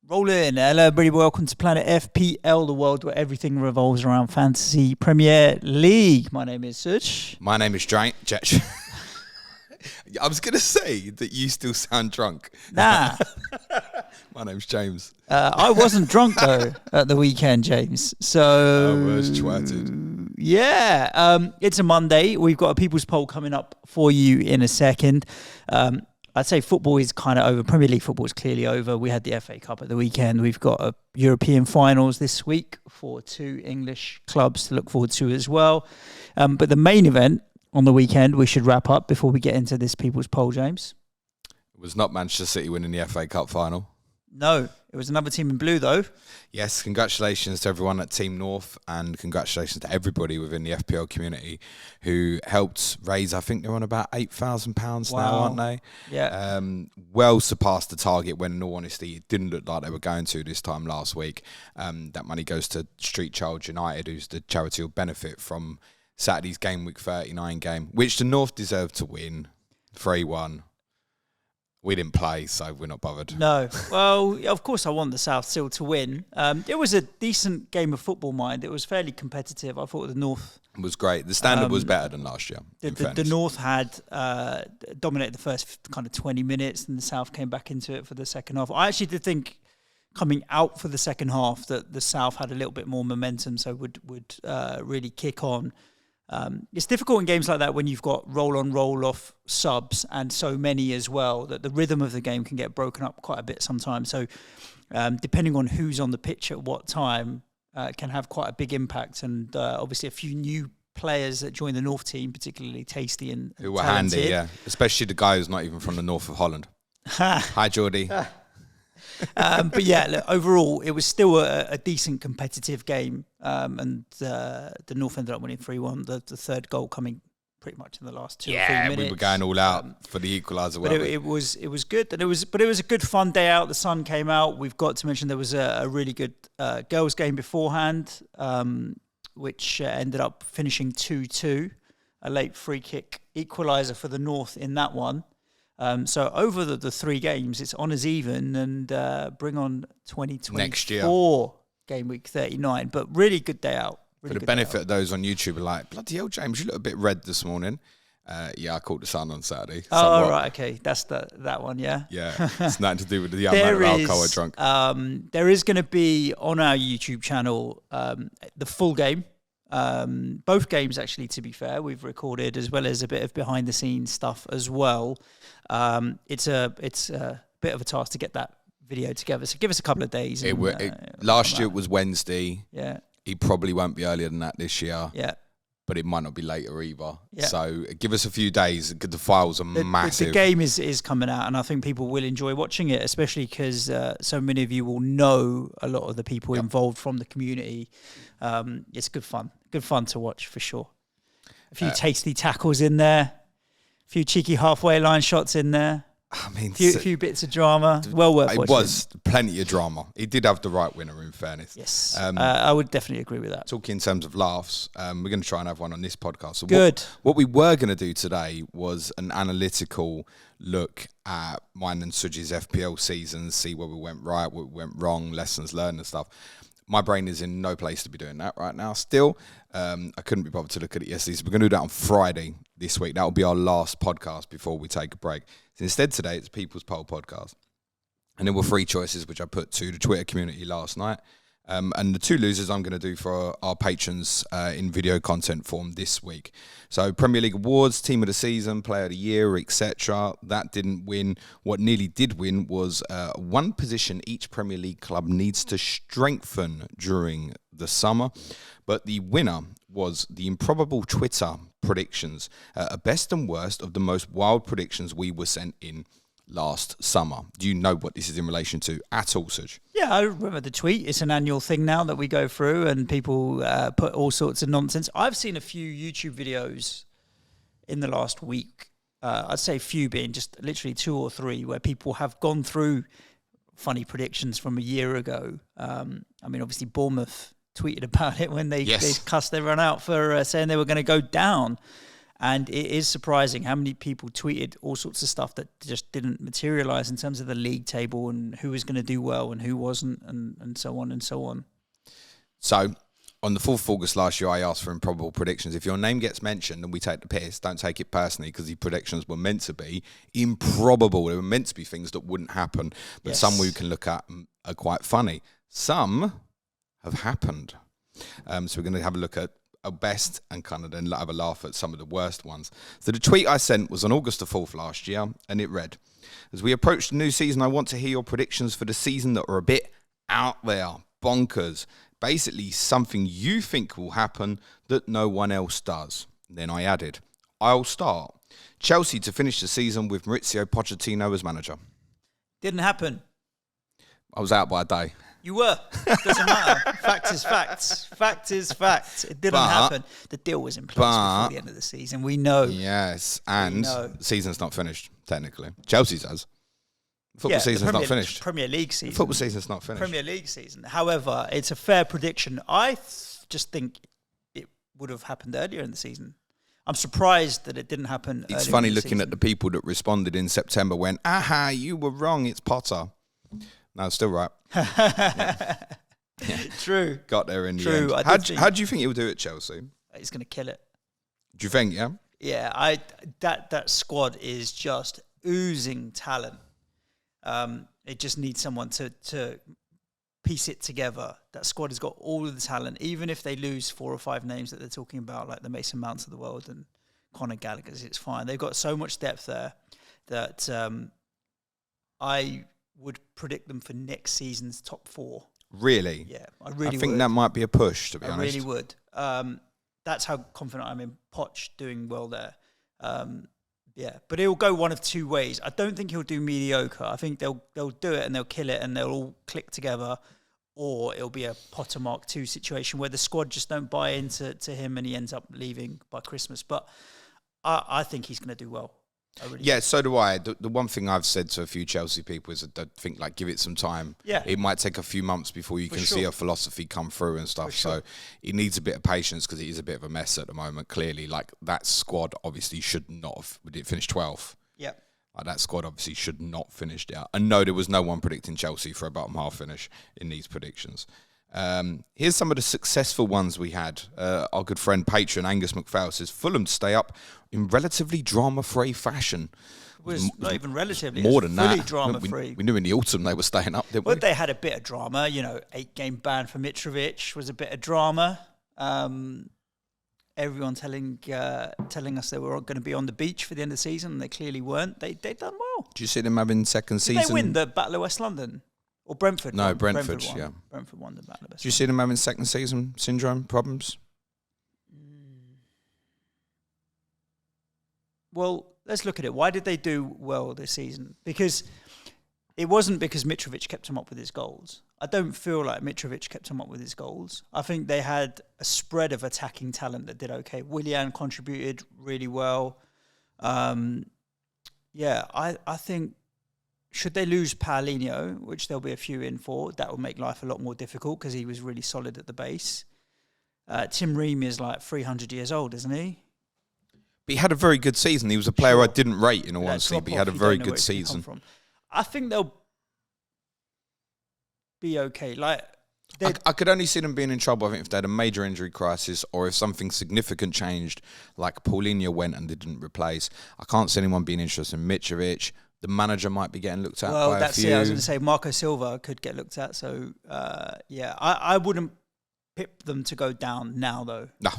Rolling. Hello, everybody. Welcome to Planet FPL, the world where everything revolves around Fantasy Premier League. My name is Such. My name is I was going to say that you still sound drunk. Nah. My name's James. I wasn't drunk, though, at the weekend, James. So, I was twatted. Yeah. It's a Monday. We've got a People's Poll coming up for you in a second. I'd say football is kind of over. Premier League football is clearly over. We had the FA Cup at the weekend. We've got a European finals this week for two English clubs to look forward to as well. But the main event on the weekend, we should wrap up before we get into this People's Poll, James. It was not Manchester City winning the FA Cup final. No, it was another team in blue, though. Yes, congratulations to everyone at Team North and congratulations to everybody within the FPL community who helped raise, I think they're on about £8,000 now, aren't they? Yeah. Well surpassed the target when, in all honesty, it didn't look like they were going to this time last week. That money goes to Street Child United, who's the charity will benefit from Saturday's Game Week 39 game, which the North deserved to win 3-1. We didn't play, so we're not bothered. No. Well, of course I want the South still to win. It was a decent game of football, mind. It was fairly competitive. I thought the North... It was great. The standard was better than last year. The North had dominated the first kind of 20 minutes and the South came back into it for the second half. I actually did think coming out for the second half that the South had a little bit more momentum, so would really kick on. It's difficult in games like that when you've got roll-on, roll-off subs and so many as well, that the rhythm of the game can get broken up quite a bit sometimes. So depending on who's on the pitch at what time can have quite a big impact. And obviously a few new players that joined the North team, particularly Tasty and who were talented. handy, yeah. Especially the guy who's not even from the north of Holland. Hi, Geordie. But yeah, look, overall, it was still a decent competitive game, and the North ended up winning 3-1. The third goal coming pretty much in the last 2 or 3 minutes. Yeah, we were going all out for the equaliser. But it was good, and it was a good fun day out. The sun came out. We've got to mention there was a really good girls' game beforehand, which ended up finishing 2-2. A late free kick equaliser for the North in that one. So over the 3 games, it's on as even and bring on 2024 next year. Game week 39. But really good day out. Really for the benefit of those on YouTube, are like, bloody hell, James, you look a bit red this morning. Yeah, I caught the sun on Saturday. Oh, right, okay. That's that one, yeah? Yeah, it's nothing to do with the amount of alcohol I drunk. There is going to be on our YouTube channel the full game. Both games, actually, to be fair, we've recorded, as well as a bit of behind-the-scenes stuff as well. It's a bit of a task to get that video together, so give us a couple of days. Last year it was Wednesday. Yeah, it probably won't be earlier than that this year. Yeah, but it might not be later either. Yeah. So give us a few days. The files are massive. The game is coming out, and I think people will enjoy watching it, especially because so many of you will know a lot of the people involved from the community. It's good fun to watch for sure. A few tasty tackles in there, a few cheeky halfway line shots in there. I mean, a few bits of drama. Well worth watching. It was plenty of drama. He did have the right winner, in fairness. Yes, I would definitely agree with that. Talking in terms of laughs, we're going to try and have one on this podcast. So good. What we were going to do today was an analytical look at mine and Suji's FPL seasons, see where we went right, where we went wrong, lessons learned and stuff. My brain is in no place to be doing that right now. Still, I couldn't be bothered to look at it yesterday. So we're going to do that on Friday this week. That will be our last podcast before we take a break. So instead today, it's a People's Poll podcast. And there were 3 choices, which I put to the Twitter community last night. And the 2 losers I'm going to do for our patrons in video content form this week. So Premier League awards, Team of the Season, Player of the Year, etc. That didn't win. What nearly did win was one position each Premier League club needs to strengthen during the summer. But the winner was the Improbable Twitter predictions, a best and worst of the most wild predictions we were sent in last summer. Do you know what this is in relation to at all, Suj? Yeah, I remember the tweet. It's an annual thing now that we go through and people put all sorts of nonsense. I've seen a few YouTube videos in the last week. I'd say few being just literally 2 or 3 where people have gone through funny predictions from a year ago. I mean, obviously Bournemouth tweeted about it when they cussed everyone out for saying they were going to go down. And it is surprising how many people tweeted all sorts of stuff that just didn't materialise in terms of the league table and who was going to do well and who wasn't, and so on and so on. So, on the 4th of August last year, I asked for improbable predictions. If your name gets mentioned and we take the piss, don't take it personally, because the predictions were meant to be improbable. They were meant to be things that wouldn't happen. But some we can look at are quite funny. Some have happened. So we're going to have a look at our best and kind of then have a laugh at some of the worst ones. So the tweet I sent was on August the 4th last year, and it read, "As we approach the new season, I want to hear your predictions for the season that are a bit out there, bonkers. Basically, something you think will happen that no one else does." Then I added, "I'll start. Chelsea to finish the season with Maurizio Pochettino as manager." Didn't happen. I was out by a day. You were. Doesn't matter. Fact is facts. Fact is fact. It didn't happen. The deal was in place before the end of the season. We know. Yes, and the season's not finished, technically. Chelsea's has. Football season's not finished. Premier League season. Football season's not finished. Premier League season. However, it's a fair prediction. I just think it would have happened earlier in the season. I'm surprised that it didn't happen earlier. It's funny looking at the people that responded in September when, "Aha, you were wrong, it's Potter." No, still right. Yeah. True. Got there in the end. How do you think he'll do at Chelsea? He's going to kill it. Do you think, yeah? Yeah, that squad is just oozing talent. It just needs someone to piece it together. That squad has got all of the talent, even if they lose 4 or 5 names that they're talking about, like the Mason Mounts of the world and Conor Gallagher's, it's fine. They've got so much depth there that I would predict them for next season's top 4. Really? Yeah, I really would. I think that might be a push, to be honest. I really would. That's how confident I'm in Poch doing well there. Yeah, but it'll go one of 2 ways. I don't think he'll do mediocre. I think they'll do it and they'll kill it and they'll all click together, or it'll be a Potter Mark II situation where the squad just don't buy into him and he ends up leaving by Christmas. But I think he's going to do well. Yeah, so do I. The one thing I've said to a few Chelsea people is that I think, like, give it some time. Yeah. It might take a few months before you can see a philosophy come through and stuff. So it needs a bit of patience because it is a bit of a mess at the moment, clearly. Like, that squad obviously should not have... Did it finish 12th? Yeah. Like, that squad obviously should not finish there. And no, there was no one predicting Chelsea for a bottom half finish in these predictions. Here's some of the successful ones we had. Our good friend, patron Angus McPhail says, "Fulham to stay up in relatively drama-free fashion." It was not even relatively. More than fully that. Drama-free. We knew in the autumn they were staying up, didn't we? But they had a bit of drama. 8-game ban for Mitrovic was a bit of drama. Everyone telling us they were going to be on the beach for the end of the season, and they clearly weren't. They done well. Do you see them having second season? Did they win the Battle of West London? Or Brentford? No, Brentford won. Yeah. Brentford won the Battle of West London. Do you see them having second season syndrome problems? Well, let's look at it. Why did they do well this season? Because it wasn't because Mitrovic kept him up with his goals. I don't feel like Mitrovic kept him up with his goals. I think they had a spread of attacking talent that did okay. Willian contributed really well. I think should they lose Paulinho, which there'll be a few in for, that will make life a lot more difficult because he was really solid at the base. Tim Ream is like 300 years old, isn't he? But he had a very good season. He was a player I didn't rate, in all honesty, but he had a very good season. I think they'll be okay. I could only see them being in trouble, I think, if they had a major injury crisis or if something significant changed, like Paulinho went and they didn't replace. I can't see anyone being interested in Mitrovic. The manager might be getting looked at by a few. Well, that's it. I was going to say Marco Silva could get looked at. So, I wouldn't pip them to go down now, though. No.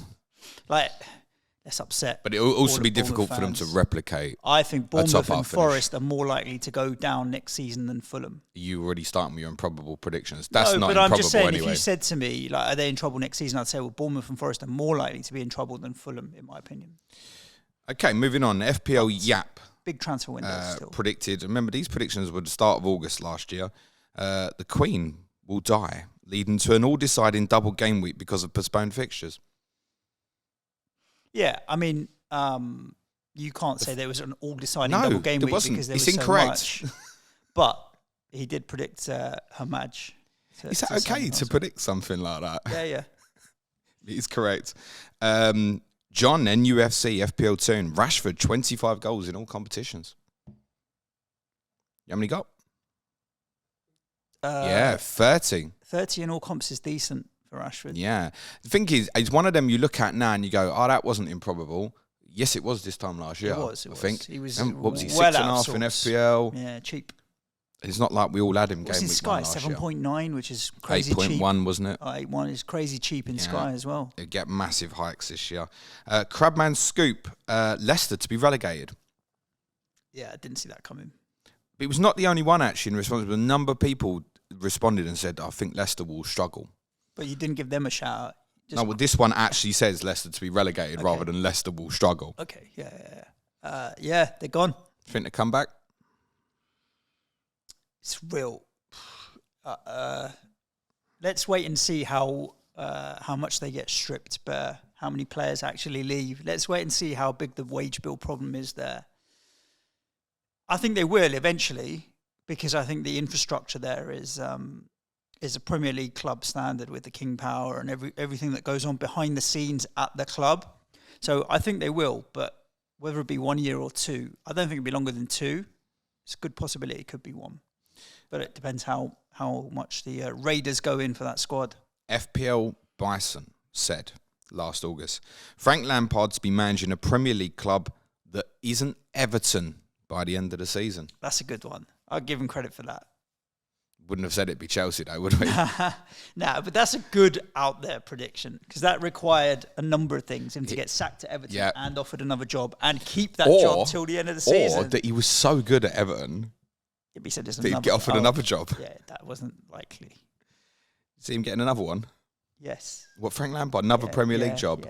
That's upset. But it will also be difficult for them to replicate. I think Bournemouth and Forest are more likely to go down next season than Fulham. You already starting with your improbable predictions. That's not but improbable I'm just saying, anyway. if you said to me, are they in trouble next season? I'd say, well, Bournemouth and Forest are more likely to be in trouble than Fulham, in my opinion. Okay, moving on. FPL Yap. Big transfer window still. Predicted. Remember, these predictions were the start of August last year. The Queen will die, leading to an all-deciding double game week because of postponed fixtures. Yeah, I mean, you can't say there was an all-deciding double game week because there was incorrect. So much. But he did predict her match. Is that okay to predict something like that? Yeah. He's correct. John, NUFC, FPL 2, and Rashford, 25 goals in all competitions. How many got? 30. 30 in all comps is decent for Rashford. Yeah. The thing is, it's one of them you look at now and you go, oh, that wasn't improbable. Yes, it was this time last year. I think. He was what was he, well 6.5 in FPL? Yeah, cheap. It's not like we all had him What's game in week Sky? 7.9, which is crazy 8.1, cheap. 8.1, wasn't it? 8.1 is crazy cheap in Sky as well. It'd get massive hikes this year. Crabman Scoop, Leicester to be relegated. Yeah, I didn't see that coming. It was not the only one actually in response. A number of people responded and said, I think Leicester will struggle. But you didn't give them a shout out. No, well, this one actually says Leicester to be relegated rather than Leicester will struggle. Okay, yeah, they're gone. Think they come back? It's real. Let's wait and see how much they get stripped bare, how many players actually leave. Let's wait and see how big the wage bill problem is there. I think they will eventually, because I think the infrastructure there is a Premier League club standard with the King Power and everything that goes on behind the scenes at the club. So I think they will, but whether it be 1 year or two, I don't think it'll be longer than 2. It's a good possibility it could be 1. But it depends how much the Raiders go in for that squad. FPL Bison said last August, Frank Lampard to be managing a Premier League club that isn't Everton by the end of the season. That's a good one. I'll give him credit for that. Wouldn't have said it'd be Chelsea though, would we? Nah, but that's a good out there prediction because that required a number of things. Him to get sacked to Everton and offered another job and keep that job till the end of the season. Or that he was so good at Everton that he said that he'd get offered another job. Yeah, that wasn't likely. See him getting another one? Yes. What, Frank Lampard? Another Premier League job?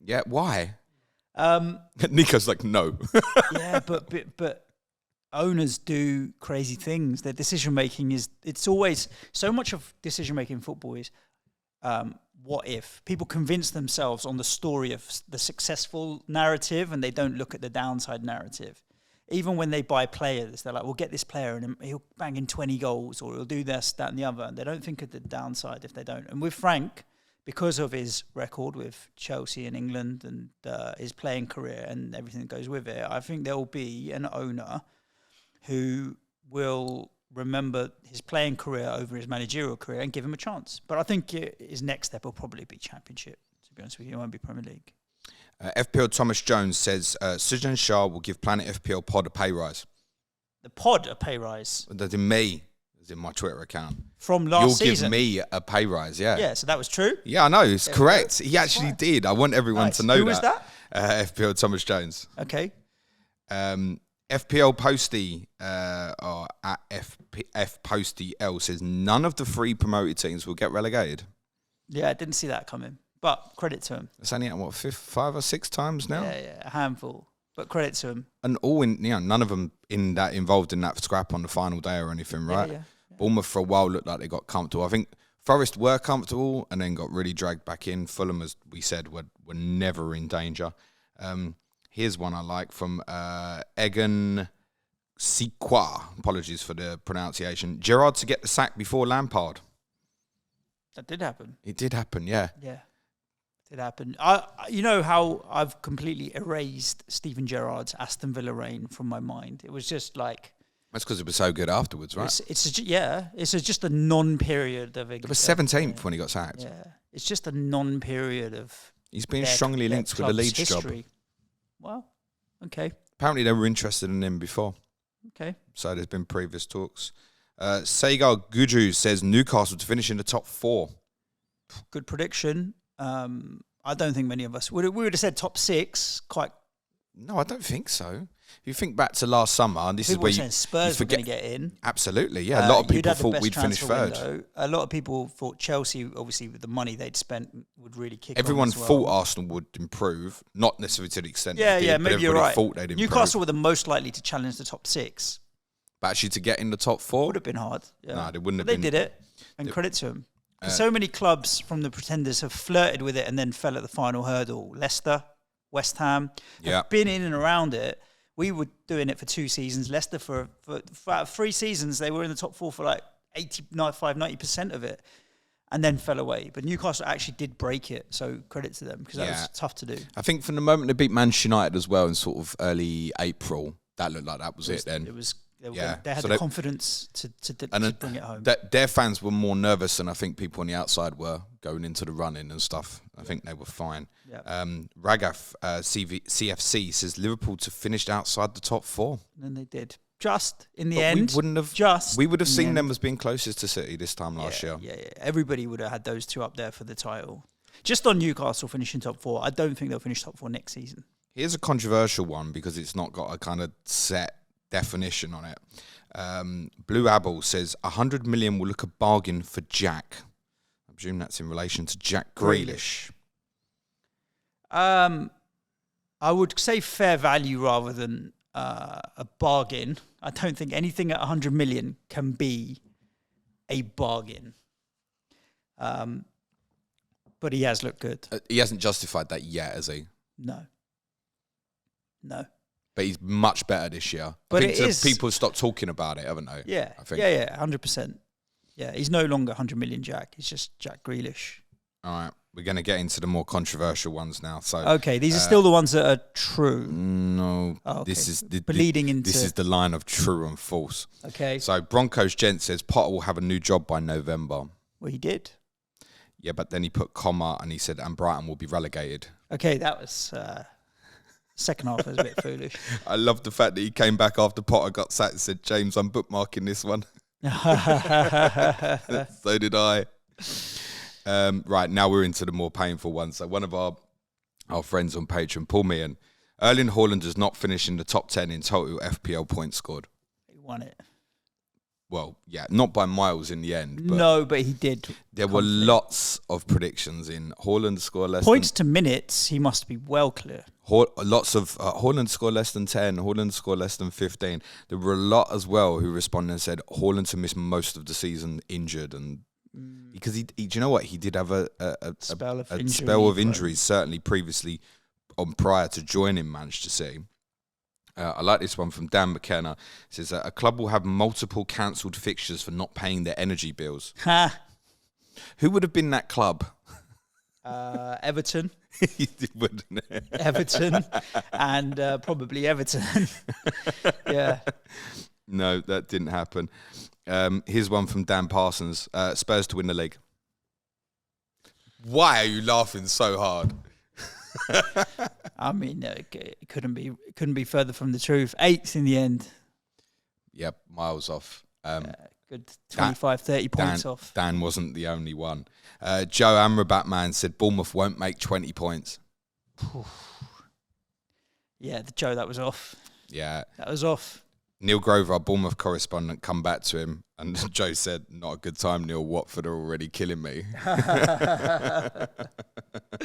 Yeah, why? Nico's like, no. Yeah, but owners do crazy things. Their decision making it's always so much of decision making in football is what if people convince themselves on the story of the successful narrative and they don't look at the downside narrative. Even when they buy players, they're like, we'll get this player and he'll bang in 20 goals or he'll do this, that and the other. And they don't think of the downside if they don't. And with Frank, because of his record with Chelsea and England and his playing career and everything that goes with it, I think there will be an owner who will remember his playing career over his managerial career and give him a chance. But I think his next step will probably be Championship, to be honest with you. It won't be Premier League. FPL Thomas Jones says, Sujan Shah will give Planet FPL Pod a pay rise. The Pod a pay rise? That's in me. It's in my Twitter account. From last season? You'll give me a pay rise, yeah. Yeah, so that was true? Yeah, I know. It's correct. He actually did. I want everyone to know that. Who was that? FPL Thomas Jones. Okay. FPL Posty, or at F Posty L says, none of the 3 promoted teams will get relegated. Yeah, I didn't see that coming. But credit to him. It's only at 5 or 6 times now. Yeah, a handful. But credit to him. And all in, none of them involved in that scrap on the final day or anything, right? Yeah. Bournemouth for a while looked like they got comfortable. I think Forest were comfortable and then got really dragged back in. Fulham, as we said, were never in danger. Here's one I like from Egan Sikwa. Apologies for the pronunciation. Gerrard to get the sack before Lampard. That did happen. It did happen, yeah. Yeah. It happened. You know how I've completely erased Steven Gerrard's Aston Villa reign from my mind. It was just like... That's because it was so good afterwards, right? It's just a non-period of... It was 17th when he got sacked. Yeah. It's just a non-period of... He's been strongly linked with the Leeds history. job. Well, okay. Apparently they were interested in him before. Okay. So there's been previous talks. Segar Guju says Newcastle to finish in the top 4. Good prediction. I don't think many of us we would have said top 6. No, I don't think so. If you think back to last summer, and this people is where Spurs were going to get in. Absolutely, yeah. A lot of people thought we'd finish third. Window. A lot of people thought Chelsea, obviously with the money they'd spent, would really kick. Everyone on as well. thought Arsenal would improve, not necessarily to the extent. Yeah, they did, maybe but you're right. Thought they'd improve. Newcastle were the most likely to challenge the top 6. But actually, to get in the top 4 would have been hard. Yeah. No, they wouldn't have. They did it, and credit to them. So many clubs from the pretenders have flirted with it and then fell at the final hurdle. Leicester, West Ham, have been in and around it. We were doing it for 2 seasons. Leicester for 3 seasons, they were in the top 4 for like 90% of it. and then fell away. But Newcastle actually did break it, so credit to them, because that was tough to do. I think from the moment they beat Manchester United as well in sort of early April, that looked like that was it then. They had the confidence to bring it home. Their fans were more nervous than I think people on the outside were going into the run-in and stuff. I think they were fine. Yeah. Ragaf CFC says Liverpool to finish outside the top 4. And they did. Just in the end. We would have seen them as being closest to City this time last year. Yeah. Everybody would have had those two up there for the title. Just on Newcastle finishing top 4, I don't think they'll finish top 4 next season. Here's a controversial one because it's not got a kind of set definition on it. Blue Abel says 100 million will look a bargain for Jack. I presume that's in relation to Jack Grealish. I would say fair value rather than a bargain. I don't think anything at 100 million can be a bargain. But he has looked good. He hasn't justified that yet, has he? No. But he's much better this year. But I think people have stopped talking about it, haven't they? Yeah. I think. Yeah, 100%. Yeah, he's no longer 100 million Jack. He's just Jack Grealish. All right. We're going to get into the more controversial ones now. So okay, these are still the ones that are true. No. Oh, okay. This is This is the line of true and false. Okay. So Broncos Gent says Potter will have a new job by November. Well, he did. Yeah, but then he put comma and he said, and Brighton will be relegated. Okay, that was... second half was a bit foolish. I love the fact that he came back after Potter got sacked and said, James, I'm bookmarking this one. So did I. Right, now we're into the more painful ones. So one of our friends on Patreon, Paul Meehan, Erling Haaland does not finish in the top 10 in total FPL points scored. He won it. Well, yeah, not by miles in the end. But no, but he did. There were lots of predictions in Haaland score less points to minutes, he must be well clear. Lots of Haaland score less than 10, Haaland score less than 15. There were a lot as well who responded and said Haaland to miss most of the season injured, and because he do you know what, he did have a spell of injuries certainly previously prior to joining Manchester City. I like this one from Dan McKenna. It says a club will have multiple cancelled fixtures for not paying their energy bills. Who would have been that club? Everton. Wouldn't it? Everton and probably Everton. Yeah. No, that didn't happen. Here's one from Dan Parsons. Spurs to win the league. Why are you laughing so hard? I mean, it couldn't be further from the truth. 8th in the end. Yep, miles off. Good 25, 30 points off. Dan wasn't the only one. Joe Amrabat man said Bournemouth won't make 20 points. Yeah, Joe, that was off. Yeah. That was off. Neil Grover, our Bournemouth correspondent, come back to him, and Joe said, not a good time, Neil. Watford are already killing me.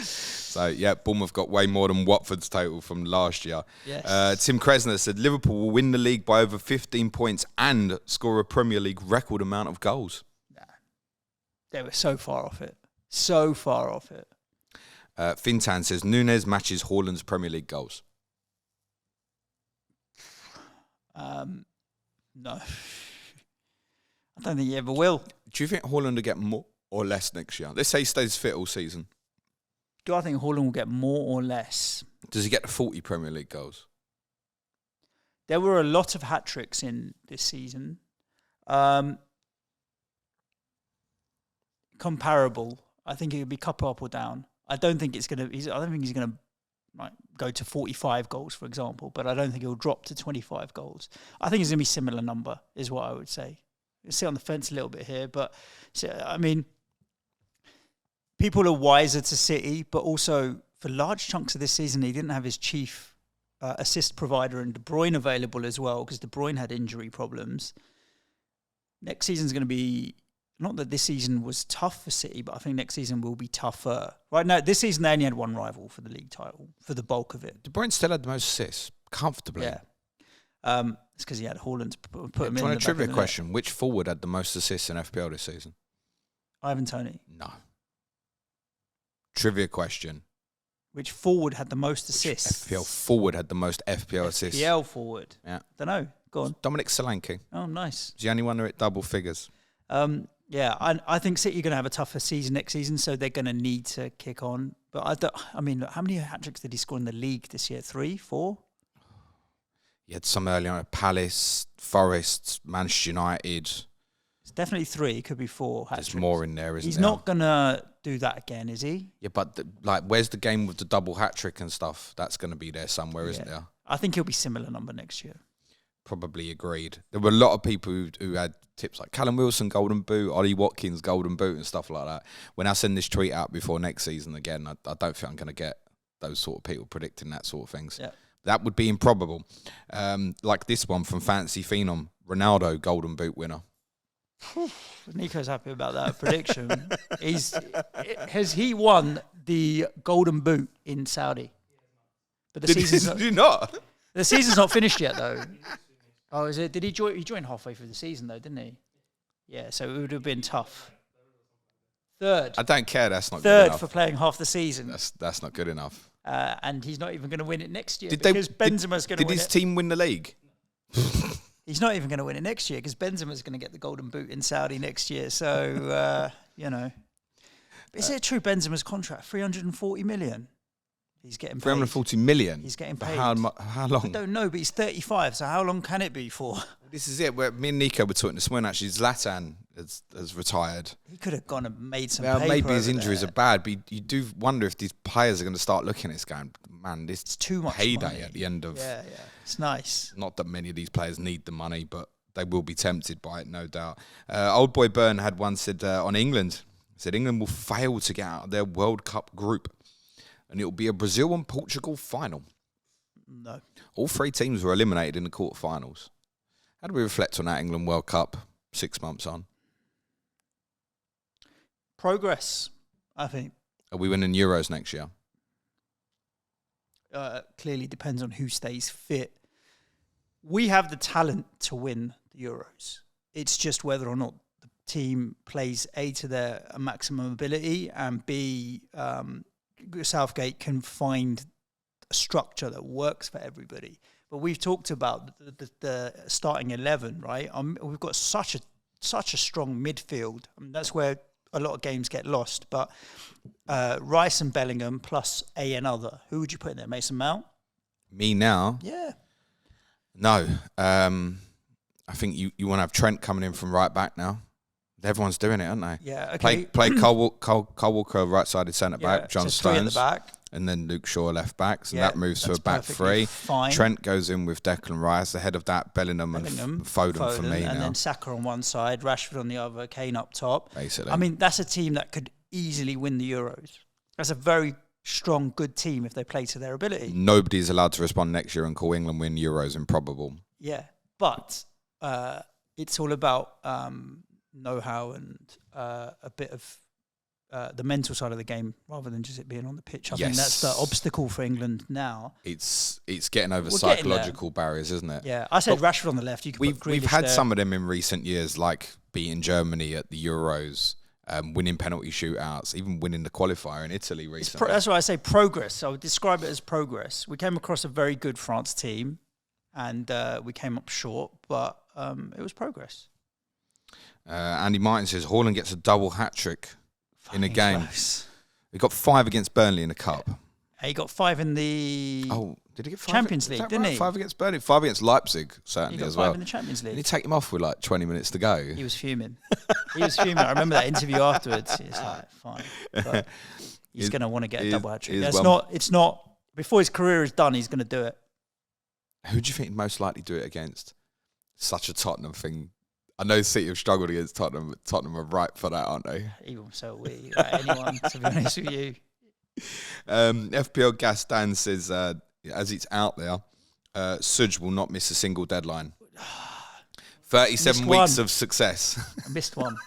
So, yeah, Bournemouth got way more than Watford's total from last year. Yes. Tim Kresner said Liverpool will win the league by over 15 points and score a Premier League record amount of goals. Nah. They were so far off it. So far off it. Fintan says Núñez matches Haaland's Premier League goals. No. I don't think he ever will. Do you think Haaland will get more or less next year? Let's say he stays fit all season. Do I think Haaland will get more or less? Does he get the 40 Premier League goals? There were a lot of hat-tricks in this season. Comparable. I think it would be couple up or down. I don't think he's going to go to 45 goals, for example, but I don't think he'll drop to 25 goals. I think it's going to be a similar number, is what I would say. You'll sit on the fence a little bit here, but I mean, people are wiser to City, but also for large chunks of this season, he didn't have his chief assist provider and De Bruyne available as well, because De Bruyne had injury problems. Next season's going to be, not that this season was tough for City, but I think next season will be tougher. Right now, this season they only had one rival for the league title, for the bulk of it. De Bruyne still had the most assists, comfortably. Yeah. It's because he had Haaland to put him in. A trivia question. Which forward had the most assists in FPL this season? Ivan Toney. No. Trivia question. Which forward had the most assists? FPL forward had the most FPL assists. FPL forward. Yeah. Don't know. Go on. Dominic Solanke. Oh, nice. He's the only one who hit double figures. Yeah, I think City are going to have a tougher season next season, so they're going to need to kick on. But I mean, how many hat-tricks did he score in the league this year? 3, 4? He had some early on at Palace, Forest, Manchester United. It's definitely 3. It could be 4 hat-tricks. There's more in there, isn't He's there? not going to do that again, is he? Yeah, but where's the game with the double hat-trick and stuff? That's going to be there somewhere, isn't there? I think he'll be similar number next year. Probably agreed. There were a lot of people who had tips like Callum Wilson, Golden Boot, Ollie Watkins, Golden Boot and stuff like that. When I send this tweet out before next season again, I don't think I'm going to get those sort of people predicting that sort of things. Yeah. That would be improbable. Like this one from Fancy Phenom, Ronaldo, Golden Boot winner. Nico's happy about that prediction. Has he won the Golden Boot in Saudi? But the Did not? The season's not finished yet, though. Oh, is it? Did he join? He joined halfway through the season, though, didn't he? Yeah, so it would have been tough. Third. I don't care. That's not Third good enough. for playing half the season. That's not good enough. And he's not even going to win it next year because Benzema's going to win it. Did his team win the league? He's not even going to win it next year because Benzema's going to get the Golden Boot in Saudi next year. So, Is it true Benzema's contract? 340 million? He's getting paid. 340 million? He's getting paid. How long? I don't know, but he's 35, so how long can it be for? This is it. Where me and Nico were talking this morning, actually. Zlatan has retired. He could have gone and made some paper. Maybe his injuries there. are bad, but you do wonder if these players are going to start looking at this going, man, this It's too much payday money. at the end of... Yeah. It's nice. Not that many of these players need the money, but they will be tempted by it, no doubt. Old boy Byrne had one said on England, said England will fail to get out of their World Cup group, and it will be a Brazil and Portugal final. No. All 3 teams were eliminated in the quarterfinals. How do we reflect on that England World Cup 6 months on? Progress, I think. Are we winning Euros next year? Clearly depends on who stays fit. We have the talent to win the Euros. It's just whether or not the team plays A, to their maximum ability, and B, Southgate can find a structure that works for everybody. But we've talked about the starting 11, right? We've got such a strong midfield. I mean, that's where a lot of games get lost. But Rice and Bellingham plus another. Who would you put in there? Mason Mount? Me now? Yeah. No. I think you want to have Trent coming in from right back now. Everyone's doing it, aren't they? Yeah, okay. Play Cole Walker right-sided centre-back, John so 3 at the Stones, back. and then Luke Shaw left-back, and that moves to a back 3. Fine. Trent goes in with Declan Rice. Ahead of that, Bellingham and Foden for me now. And then Saka on one side, Rashford on the other, Kane up top. Basically. I mean, that's a team that could easily win the Euros. That's a very strong, good team if they play to their ability. Nobody's allowed to respond next year and call England win Euros improbable. Yeah, but it's all about know-how and a bit of the mental side of the game rather than just it being on the pitch. I think that's the obstacle for England now. It's getting over psychological barriers, isn't it? Yeah, I said Rashford on the left. You could we've had some of them in recent years, like beating Germany at the Euros, winning penalty shootouts, even winning the qualifier in Italy recently. That's why I say progress. I would describe it as progress. We came across a very good France team, and we came up short, but it was progress. Andy Martin says Haaland gets a double hat-trick in a game. Close. He got 5 against Burnley in the Cup. He got 5 in the did he get 5? Champions League, didn't he? 5 against Burnley, 5 against Leipzig, certainly as well. He got 5 in the Champions League. Did he take him off with like 20 minutes to go? He was fuming. I remember that interview afterwards. It's like, fine. But he's going to want to get a double hat-trick. It's not, before his career is done, he's going to do it. Who do you think he'd most likely do it against? Such a Tottenham thing. I know City have struggled against Tottenham, but Tottenham are ripe for that, aren't they? Even so, anyone, to be honest with you. FPL Gas Dan says, as it's out there, Suj will not miss a single deadline. 37 weeks of success. I missed one.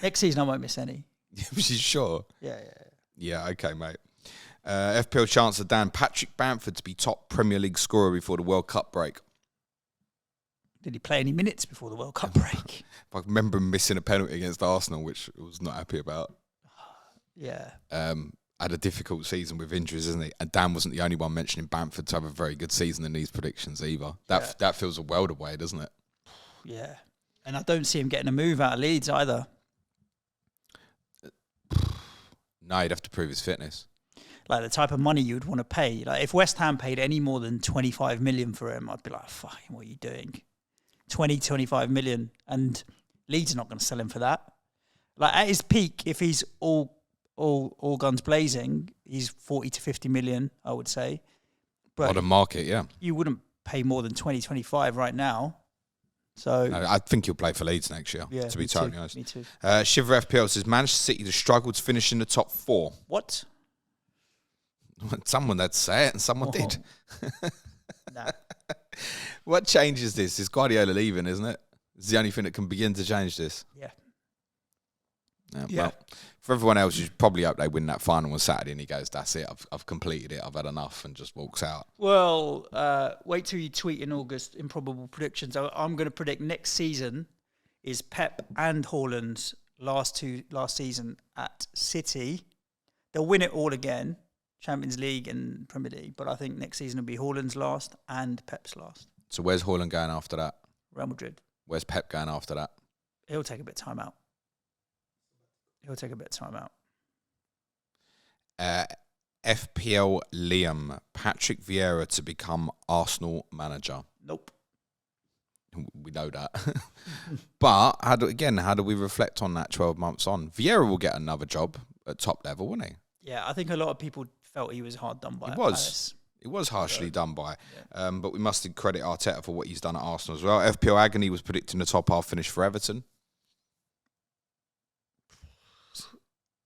Next season I won't miss any. She's sure? Yeah. Yeah, okay, mate. FPL Chancellor Dan, Patrick Bamford to be top Premier League scorer before the World Cup break. Did he play any minutes before the World Cup break? I remember him missing a penalty against Arsenal, which I was not happy about. Yeah. Had a difficult season with injuries, isn't he? And Dan wasn't the only one mentioning Bamford to have a very good season in these predictions either. That feels a world away, doesn't it? Yeah. And I don't see him getting a move out of Leeds either. No, he'd have to prove his fitness. Like the type of money you would want to pay. Like if West Ham paid any more than 25 million for him, I'd be like, fucking, what are you doing? 25 million. And Leeds are not going to sell him for that. Like at his peak, if he's all guns blazing, he's 40 to 50 million, I would say. But on the market, yeah. You wouldn't pay more than 25 right now. So no, I think he'll play for Leeds next year, yeah, to be totally honest. Me too. Shiver FPL says, Manchester City to struggle to finish in the top 4. What? Someone had to say it, and someone did. Nah. What changes this? It's Guardiola leaving, isn't it? It's the only thing that can begin to change this. Yeah. Well, for everyone else, you probably hope they win that final on Saturday, and he goes, "That's it. I've completed it. I've had enough," and just walks out. Well, wait till you tweet in August improbable predictions. I'm going to predict next season is Pep and Haaland's last season at City. They'll win it all again, Champions League and Premier League. But I think next season will be Haaland's last and Pep's last. So where's Haaland going after that? Real Madrid. Where's Pep going after that? He'll take a bit of time out. FPL Liam, Patrick Vieira to become Arsenal manager. Nope. We know that. But how do we reflect on that 12 months on? Vieira will get another job at top level, won't he? Yeah, I think a lot of people felt he was hard done by. It was harshly done by. Yeah. But we must credit Arteta for what he's done at Arsenal as well. FPL Agony was predicting the top half finish for Everton.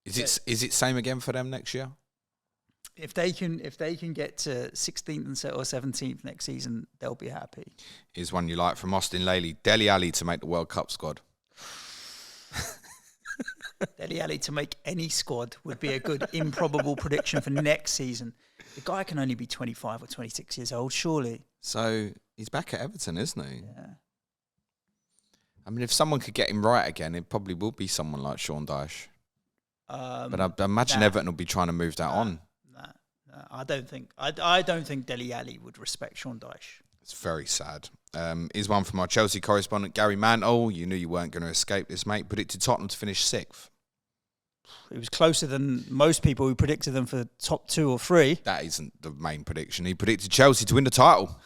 Is it same again for them next year? If they can get to 16th or 17th next season, they'll be happy. Here's one you like from Austin Laley. Dele Alli to make the World Cup squad. Dele Alli to make any squad would be a good improbable prediction for next season. The guy can only be 25 or 26 years old, surely. So he's back at Everton, isn't he? Yeah. I mean, if someone could get him right again, it probably will be someone like Sean Dyche. But I imagine Everton will be trying to move that on. I don't think Dele Alli would respect Sean Dyche. It's very sad. Here's one from our Chelsea correspondent, Gary Mantle. You knew you weren't going to escape this, mate. Predicted Tottenham to finish 6th. It was closer than most people who predicted them for top 2 or 3. That isn't the main prediction. He predicted Chelsea to win the title.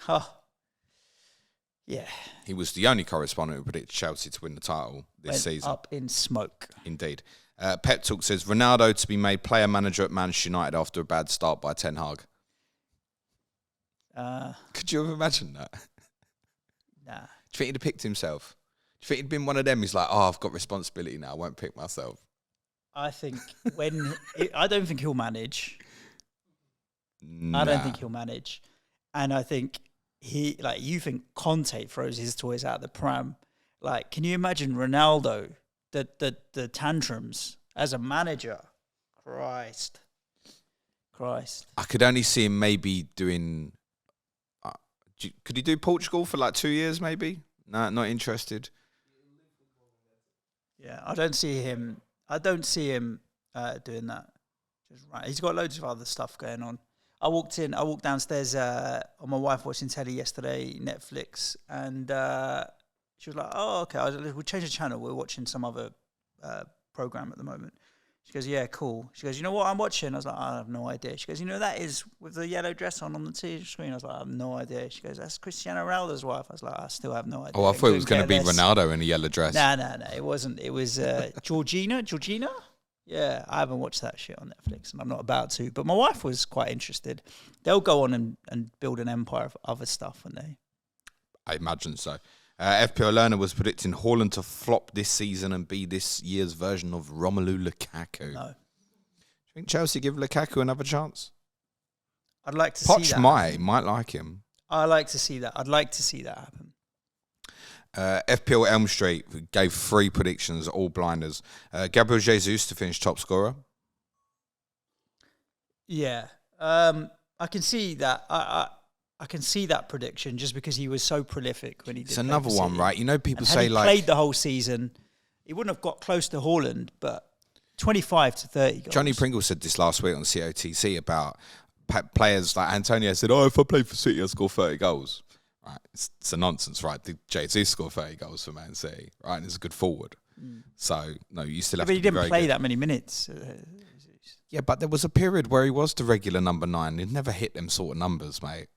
Yeah. He was the only correspondent who predicted Chelsea to win the title this season. Up in smoke. Indeed. Pep Talk says, Ronaldo to be made player manager at Manchester United after a bad start by Ten Hag. Could you have imagined that? Nah. Do you think he'd have picked himself? Do you think he'd been one of them? He's like, I've got responsibility now. I won't pick myself. I think I don't think he'll manage. Nah. I don't think he'll manage. And I think you think Conte throws his toys out the pram. Like, can you imagine Ronaldo, the tantrums as a manager? Christ. I could only see him maybe doing... could he do Portugal for like 2 years maybe? No, not interested. Yeah, I don't see him doing that. Just right. He's got loads of other stuff going on. I walked downstairs on my wife watching telly yesterday, Netflix, and she was like, "Oh, okay, we'll change the channel. We're watching some other program at the moment." She goes, "Yeah, cool." She goes, "You know what I'm watching?" I was like, "I have no idea." She goes, "You know that is with the yellow dress on the TV screen?" I was like, "I have no idea." She goes, "That's Cristiano Ronaldo's wife." I was like, "I still have no idea." Oh, I thought it was going to be Ronaldo in a yellow dress. No, it wasn't. It was Georgina? Yeah, I haven't watched that shit on Netflix, and I'm not about to. But my wife was quite interested. They'll go on and build an empire of other stuff, won't they? I imagine so. FPL Learner was predicting Haaland to flop this season and be this year's version of Romelu Lukaku. No. Do you think Chelsea give Lukaku another chance? I'd like to see that. Poch might like him. I like to see that. I'd like to see that happen. FPL Elm Street gave 3 predictions, all blinders. Gabriel Jesus to finish top scorer. Yeah. I can see that. I can see that prediction just because he was so prolific when he did. It's another one, right? You know, people say he played the whole season, he wouldn't have got close to Haaland, but 25 to 30 goals. Johnny Pringle said this last week on COTC about players like Antonio said, "Oh, if I play for City, I score 30 goals." right? It's a nonsense, right? Did Jesus score 30 goals for Man City, right? And he's a good forward. So, no, you still have to be very good. But he didn't play that many minutes. Yeah, but there was a period where he was the regular number 9. He'd never hit them sort of numbers, mate.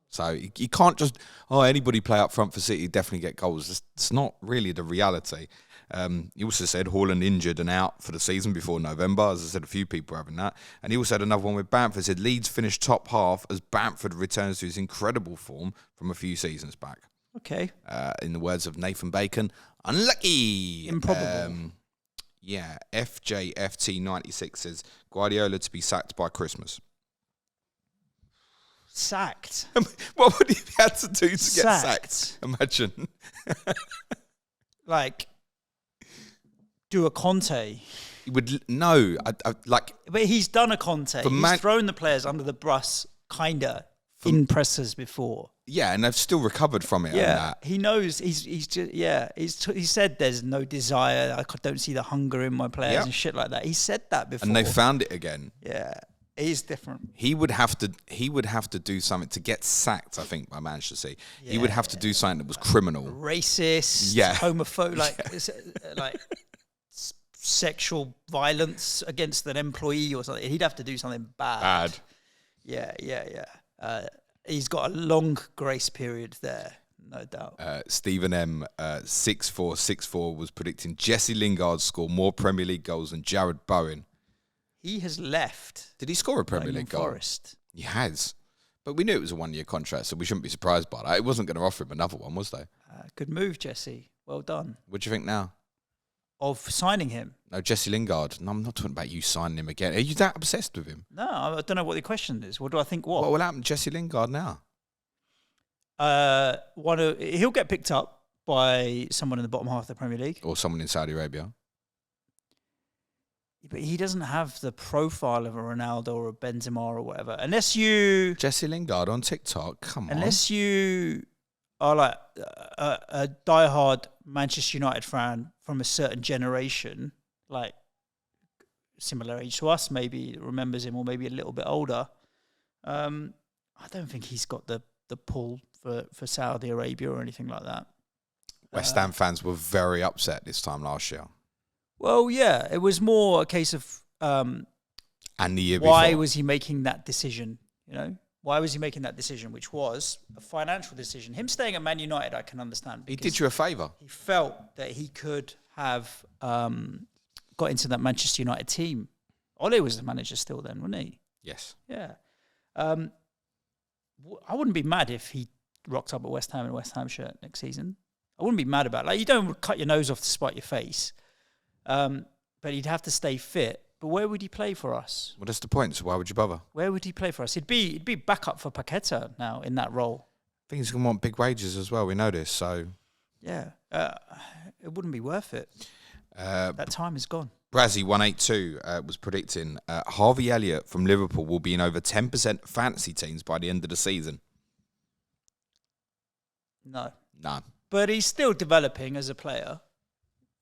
So you can't just, anybody play up front for City, definitely get goals. It's not really the reality. He also said Haaland injured and out for the season before November. As I said, a few people are having that. And he also had another one with Bamford. Said Leeds finished top half as Bamford returns to his incredible form from a few seasons back. Okay. In the words of Nathan Bacon, unlucky. Improbable. Yeah, FJFT96 says Guardiola to be sacked by Christmas. Sacked? What would he have had to do to get sacked? Imagine. Like, do a Conte. He would, no, I like. But he's done a Conte. He's thrown the players under the bus, kind of, in presses before. Yeah, and they've still recovered from it. Yeah, he knows. He's just, he said there's no desire. I don't see the hunger in my players and shit like that. He said that before, and they found it again. Yeah, he's different. He would have to do something to get sacked. I think by Manchester City, he would have to do something that was criminal, racist, homophobic, like sexual violence against an employee or something. He'd have to do something bad. Yeah. He's got a long grace period there, no doubt. Stephen M. 6464 was predicting Jesse Lingard score more Premier League goals than Jared Bowen. He has left. Did he score a Premier League goal? Forest. He has. But we knew it was a one-year contract, so we shouldn't be surprised by that. It wasn't going to offer him another one, was they? Good move, Jesse. Well done. What do you think now? Of signing him? No, Jesse Lingard. No, I'm not talking about you signing him again. Are you that obsessed with him? No, I don't know what the question is. What do I think? What will happen to Jesse Lingard now? He'll get picked up by someone in the bottom half of the Premier League. Or someone in Saudi Arabia. But he doesn't have the profile of a Ronaldo or a Benzema or whatever. Unless you... Jesse Lingard on TikTok, come on. Unless you are like a diehard Manchester United fan from a certain generation, like similar age to us, maybe remembers him or maybe a little bit older. I don't think he's got the pull for Saudi Arabia or anything like that. West Ham fans were very upset this time last year. Well, yeah, it was more a case of and the year why before. was he making that decision, you know? Why was he making that decision, which was a financial decision? Him staying at Man United, I can understand. He did you a favour. He felt that he could have got into that Manchester United team. Ole was the manager still then, wasn't he? Yes. Yeah. I wouldn't be mad if he rocked up at West Ham in a West Ham shirt next season. I wouldn't be mad about it. Like, you don't cut your nose off to spite your face. But he'd have to stay fit. But where would he play for us? Well, that's the point. So why would you bother? Where would he play for us? He'd be backup for Paqueta now in that role. I think he's going to want big wages as well. We know this. So yeah, it wouldn't be worth it. That time is gone. Brazzy182 was predicting Harvey Elliott from Liverpool will be in over 10% fantasy teams by the end of the season. No. But he's still developing as a player.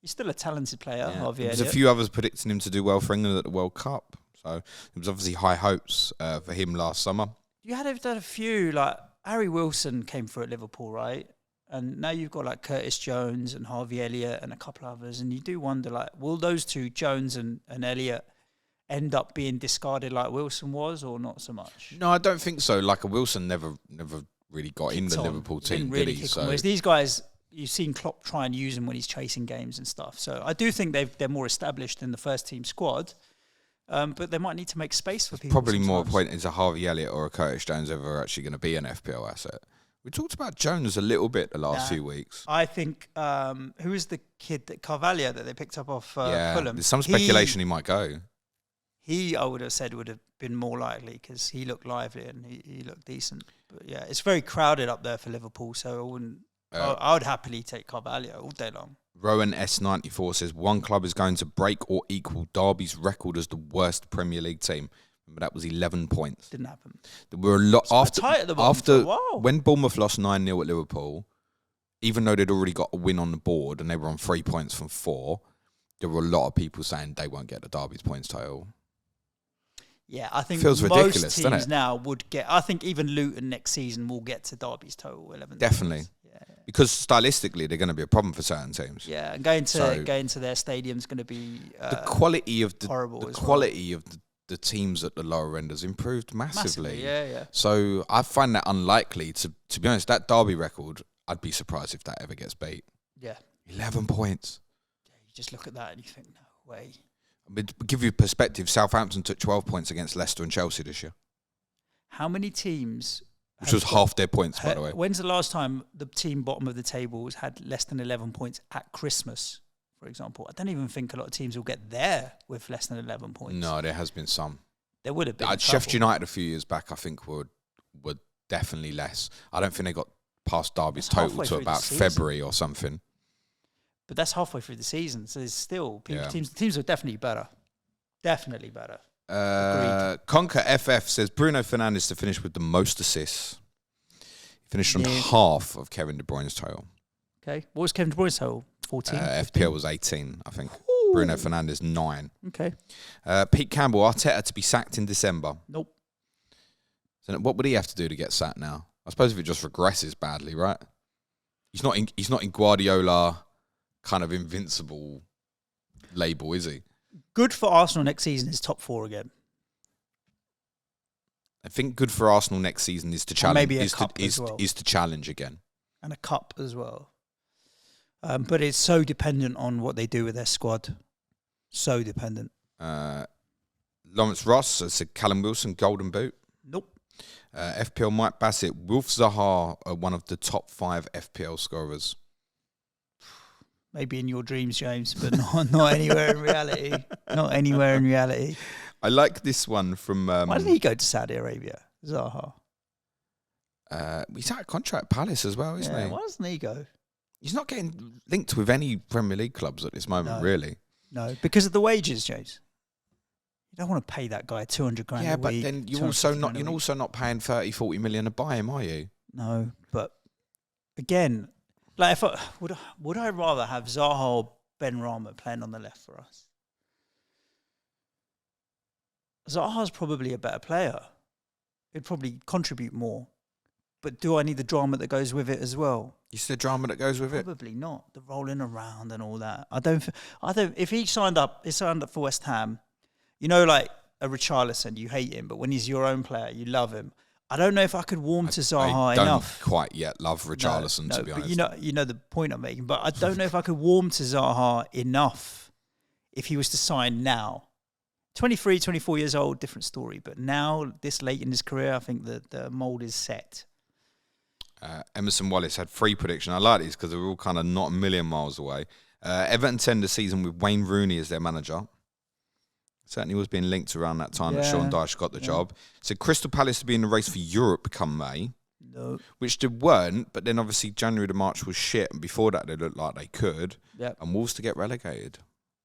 He's still a talented player, Harvey Elliott. There's a few others predicting him to do well for England at the World Cup. So there was obviously high hopes for him last summer. You had a few, like Harry Wilson came through at Liverpool, right? And now you've got like Curtis Jones and Harvey Elliott and a couple others. And you do wonder, like, will those two, Jones and Elliott, end up being discarded like Wilson was or not so much? No, I don't think so. Like a Wilson never really got in the Liverpool team, really did he? So these guys, you've seen Klopp try and use them when he's chasing games and stuff. So I do think they're more established in the first team squad, but they might need to make space for people. Probably sometimes. more point is a Harvey Elliott or a Curtis Jones ever actually going to be an FPL asset. We talked about Jones a little bit the last few weeks. I think who is the kid that Carvalho that they picked up off Fulham? There's some speculation he might go. I would have said would have been more likely because he looked lively and he looked decent. But yeah, it's very crowded up there for Liverpool, so I wouldn't. I would happily take Carvalho all day long. Rowan S94 says one club is going to break or equal Derby's record as the worst Premier League team. Remember, that was 11 points. Didn't happen. There were a lot tight at the bottom for a while. When Bournemouth lost 9-0 at Liverpool, even though they'd already got a win on the board and they were on 3 points from 4, there were a lot of people saying they won't get the Derby's points total. Yeah, I think feels most ridiculous, teams doesn't it? now would get. I think even Luton next season will get to Derby's total 11. Definitely. Yeah. Because stylistically, they're going to be a problem for certain teams. Yeah, and going to their stadium's going to be the quality of horrible. The as quality of the teams at the lower end has improved massively. Yeah. So I find that unlikely. To be honest, that Derby record, I'd be surprised if that ever gets beat. Yeah, 11 points. Yeah, you just look at that and you think, no way. To give you perspective, Southampton took 12 points against Leicester and Chelsea this year. How many teams? Which was half their points, by the way. When's the last time the team bottom of the table has had less than 11 points at Christmas, for example? I don't even think a lot of teams will get there with less than 11 points. No, there has been some. There would have been. Sheffield United a few years back, I think, were definitely less. I don't think they got past Derby's total to about February or something. But that's halfway through the season, so there's still teams are definitely better. Definitely better. Conquer FF says Bruno Fernandes to finish with the most assists. He finished on half of Kevin De Bruyne's total. Okay. What was Kevin De Bruyne's total? 14? FPL was 18, I think. Ooh. Bruno Fernandes, 9. Okay. Pete Campbell, Arteta to be sacked in December. Nope. So what would he have to do to get sacked now? I suppose if it just regresses badly, right? He's not in Guardiola kind of invincible label, is he? Good for Arsenal next season is top 4 again. I think good for Arsenal next season is to challenge. Maybe a cup as well. Is to challenge again. And a cup as well. But it's so dependent on what they do with their squad. So dependent. Lawrence Ross said Callum Wilson, Golden Boot. Nope. FPL Mike Bassett, Wilf Zaha are one of the top 5 FPL scorers. Maybe in your dreams, James, but not anywhere in reality. Not anywhere in reality. I like this one from... why didn't he go to Saudi Arabia, Zaha? He's out of contract Palace as well, isn't he? Why doesn't he go? He's not getting linked with any Premier League clubs at this moment, really. No, because of the wages, James. You don't want to pay that guy 200 grand a week. Yeah, but then you're also not paying 30, 40 million to buy him, are you? No, but again... Like, would I rather have Zaha or Benrahma playing on the left for us? Zaha's probably a better player. He'd probably contribute more. But do I need the drama that goes with it as well? Is the drama that goes with it? Probably not. The rolling around and all that. I don't. If he signed up for West Ham, you know, like a Richarlison, you hate him, but when he's your own player, you love him. I don't know if I could warm to Zaha enough. I don't quite yet love Richarlison, to be honest. But you know the point I'm making. But I don't know if I could warm to Zaha enough if he was to sign now. 23, 24 years old, different story. But now, this late in his career, I think that the mould is set. Emerson Wallace had 3 predictions. I like these because they're all kind of not a million miles away. Everton end the season with Wayne Rooney as their manager. Certainly was being linked around that time that Sean Dyche got the job. So Crystal Palace to be in the race for Europe come May. No. Which they weren't, but then obviously January to March was shit, and before that they looked like they could. Yep. And Wolves to get relegated.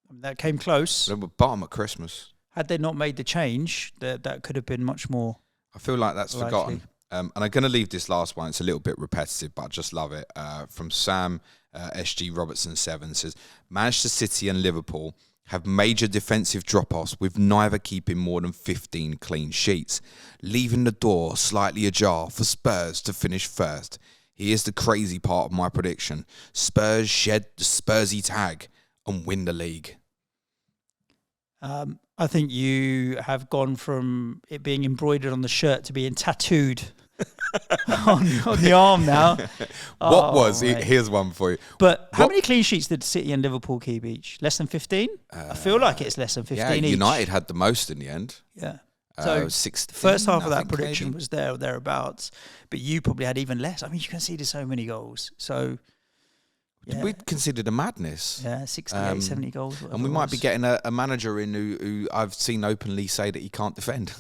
I mean, that came close. They were bottom at Christmas. Had they not made the change, that could have been much more. I feel like that's likely. forgotten. And I'm going to leave this last one. It's a little bit repetitive, but I just love it. From Sam SG Robertson 7 says, Manchester City and Liverpool have major defensive drop-offs with neither keeping more than 15 clean sheets, leaving the door slightly ajar for Spurs to finish first. Here's the crazy part of my prediction. Spurs shed the Spursy tag and win the league. I think you have gone from it being embroidered on the shirt to being tattooed on the arm now. Here's one for you. But how many clean sheets did City and Liverpool keep each? Less than 15? I feel like it's less than 15 each. United had the most in the end. Yeah. So 16, the first half of that prediction maybe was there or thereabouts, but you probably had even less. I mean, you conceded so many goals. So we considered a madness. Yeah, 68, 70 goals. And we might be getting a manager in who I've seen openly say that he can't defend.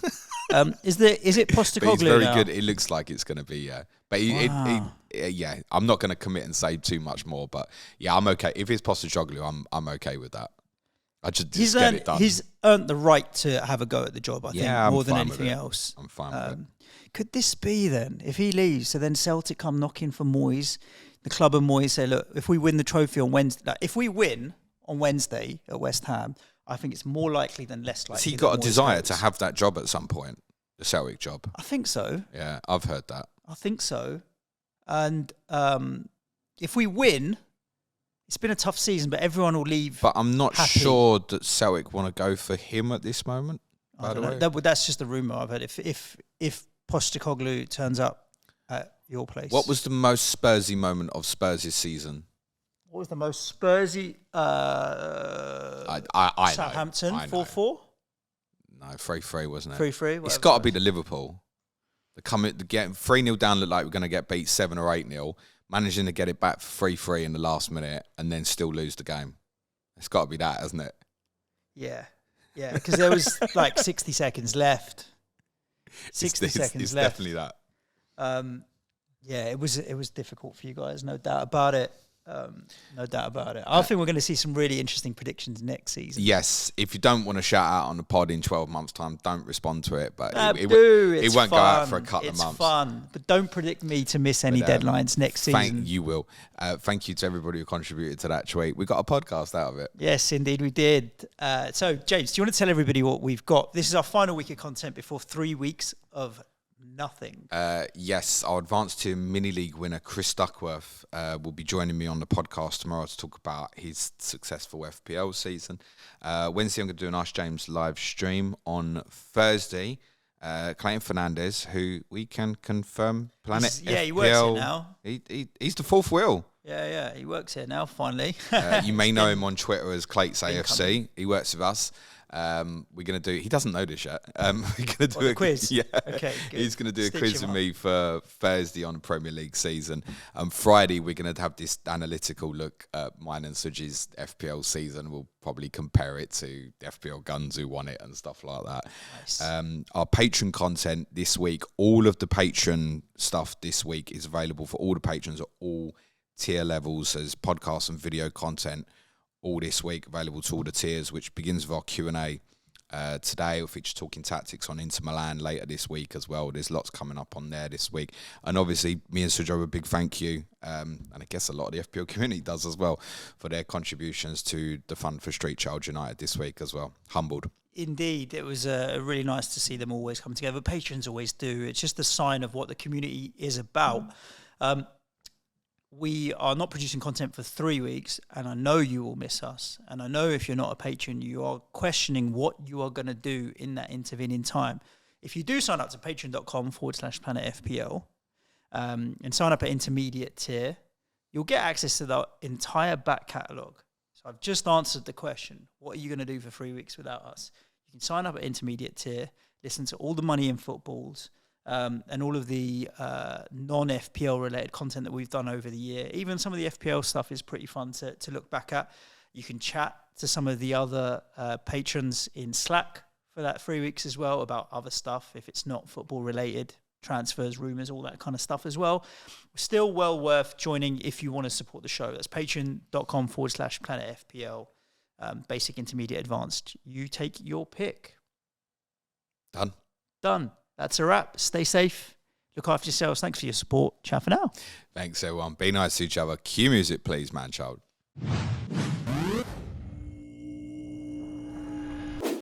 Is it Postecoglou? But he's very now? good. It looks like it's going to be, yeah. But I'm not going to commit and say too much more. But yeah, I'm okay. If it's Postecoglou, I'm okay with that. I just get it done. He's earned the right to have a go at the job, I think, more than anything else. I'm fine with it. Could this be then, if he leaves, so then Celtic come knocking for Moyes, the club and Moyes say, look, if we win the trophy on Wednesday, if we win on Wednesday at West Ham, I think it's more likely than less likely. Has he got a desire to have that job at some point, the Celtic job? I think so. Yeah, I've heard that. I think so. And if we win, it's been a tough season, but everyone will leave. But I'm not happy. sure that Celtic want to go for him at this moment. By the way, that's just a rumor I've heard. If Postecoglou turns up at your place, what was the most Spursy moment of Spurs' season? What was the most Spursy? I Southampton, 4-4. No, 3-3, wasn't it? 3-3. It's got to be the Liverpool. The get 3-0 down, looked like we're going to get beat 7 or 8-0, managing to get it back for 3-3 in the last minute, and then still lose the game. It's got to be that, hasn't it? Yeah, because there was like 60 seconds left. 60 seconds it's left. Definitely that. Yeah, it was difficult for you guys, no doubt about it. No doubt about it. I think we're going to see some really interesting predictions next season. Yes, if you don't want to shout out on the pod in 12 months' time, don't respond to it. But it won't go out for a couple of months. It's fun, but don't predict me to miss any deadlines next season. You will. Thank you to everybody who contributed to that tweet. We got a podcast out of it. Yes, indeed we did. So, James, do you want to tell everybody what we've got? This is our final week of content before 3 weeks of nothing. Yes, our Advanced Tier Mini League winner Chris Duckworth will be joining me on the podcast tomorrow to talk about his successful FPL season. Wednesday I'm going to do an Ask James live stream. On Thursday, Clayton Fernandez, who we can confirm Planet FPL. He works here now. He's the fourth wheel. Yeah, he works here now, finally. You may know him on Twitter as Clates AFC. He works with us. We're going to do, he doesn't know this yet. We're going to do a quiz. Yeah. Okay, good. He's going to do a quiz with me for Thursday on the Premier League season. Friday, we're going to have this analytical look at mine and Suji's FPL season. We'll probably compare it to the FPL Guns who won it and stuff like that. Nice. Our Patreon content this week, all of the Patreon stuff this week is available for all the patrons at all tier levels. There's podcast and video content all this week available to all the tiers, which begins with our Q&A today. We'll feature Talking Tactics on Inter Milan later this week as well. There's lots coming up on there this week. And obviously, me and Sujo, a big thank you, and I guess a lot of the FPL community does as well, for their contributions to the fund for Street Child United this week as well. Humbled. Indeed, it was really nice to see them always come together. Patrons always do. It's just a sign of what the community is about. We are not producing content for 3 weeks, and I know you will miss us. And I know if you're not a patron, you are questioning what you are going to do in that intervening time. If you do sign up to patreon.com/planetfpl and sign up at intermediate tier, you'll get access to the entire back catalogue. So I've just answered the question, what are you going to do for 3 weeks without us? You can sign up at intermediate tier, listen to all the Money in Footballs, and all of the non-FPL related content that we've done over the year. Even some of the FPL stuff is pretty fun to look back at. You can chat to some of the other patrons in Slack for that 3 weeks as well about other stuff if it's not football related, transfers, rumours, all that kind of stuff as well. Still well worth joining if you want to support the show. That's patreon.com/planetfpl. Basic, intermediate, advanced. You take your pick. Done. That's a wrap. Stay safe. Look after yourselves. Thanks for your support. Ciao for now. Thanks, everyone. Be nice to each other. Cue music, please, man child.